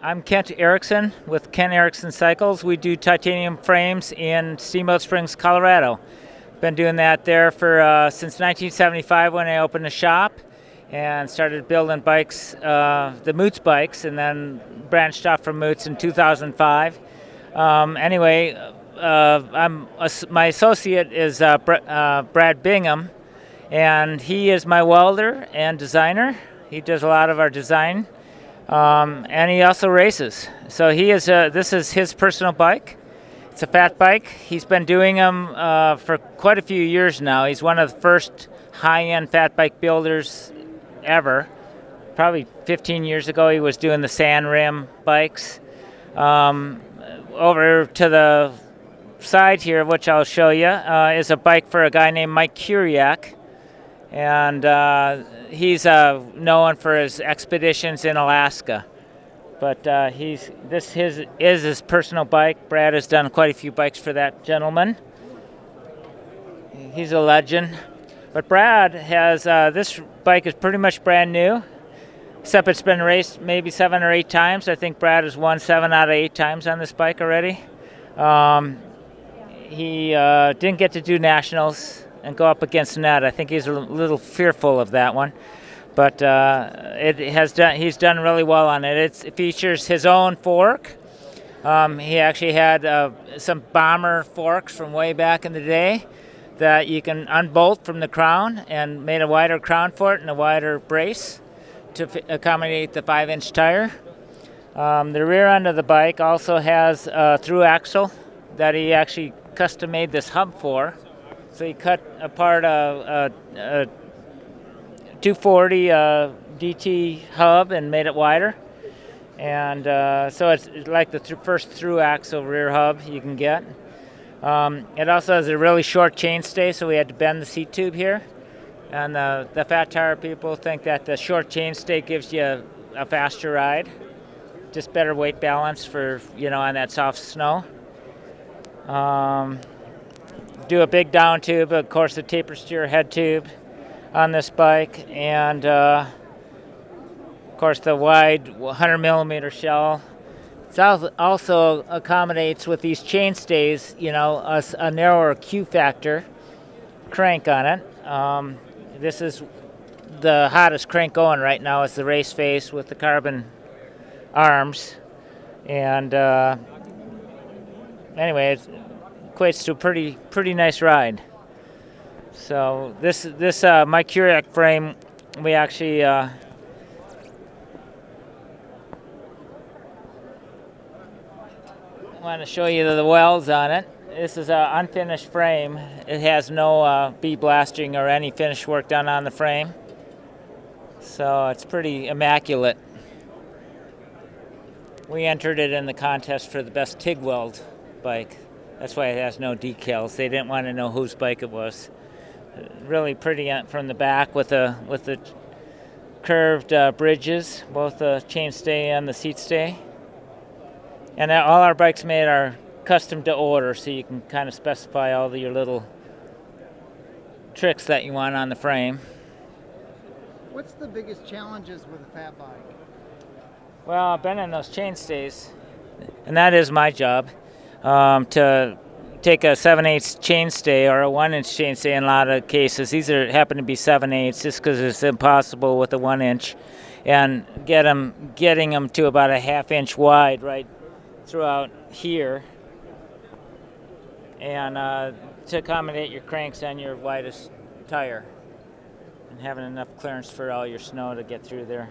I'm Kent Eriksen with Kent Eriksen Cycles. We do titanium frames in Steamboat Springs, Colorado. Been doing that there for since 1975 when I opened the shop and started building bikes, the Moots bikes, and then branched off from Moots in 2005. My associate is Brad Bingham, and he is my welder and designer. He does a lot of our design. And he also races. So this is his personal bike. It's a fat bike. He's been doing them for quite a few years now. He's one of the first high-end fat bike builders ever. Probably 15 years ago he was doing the sand rim bikes. Over to the side here, which I'll show you, is a bike for a guy named Mike Kuriak. And he's known for his expeditions in Alaska. But this is his personal bike. Brad has done quite a few bikes for that gentleman. He's a legend. But Brad has, this bike is pretty much brand new, except it's been raced maybe 7 or 8 times. I think Brad has won 7 out of 8 times on this bike already. He didn't get to do nationals and go up against Ned. I think he's a little fearful of that one, but he's done really well on it. It features his own fork. He actually had some bomber forks from way back in the day that you can unbolt from the crown, and made a wider crown for it and a wider brace to accommodate the 5-inch tire. The rear end of the bike also has a through axle that he actually custom made this hub for. So he cut apart a 240 DT hub and made it wider. And so it's like the first through axle rear hub you can get. It also has a really short chainstay, so we had to bend the seat tube here. And the fat tire people think that the short chainstay gives you a faster ride. Just better weight balance for, on that soft snow. Do a big down tube, of course the taper steer head tube on this bike, and of course the wide 100 millimeter shell. It also accommodates with these chain stays, a narrower Q factor crank on it. This is the hottest crank going right now. It's the race face with the carbon arms, and anyway, it equates to a pretty nice ride. So this Mike Kuriak frame, we actually want to show you the welds on it. This is an unfinished frame. It has no bee blasting or any finish work done on the frame, so it's pretty immaculate. We entered it in the contest for the best TIG weld bike. That's why it has no decals. They didn't want to know whose bike it was. Really pretty from the back with the curved bridges, both the chainstay and the seat stay. And all our bikes made are custom to order, so you can kind of specify all your little tricks that you want on the frame. What's the biggest challenges with a fat bike? Well, I've been in those chainstays, and that is my job. To take a 7/8 chainstay or a 1-inch chainstay in a lot of cases. These happen to be 7/8 just because it's impossible with a 1-inch, and getting them to about a 1/2 inch wide right throughout here, and to accommodate your cranks on your widest tire, and having enough clearance for all your snow to get through there.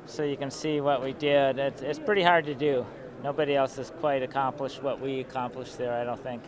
So you can see what we did. It's pretty hard to do. Nobody else has quite accomplished what we accomplished there, I don't think.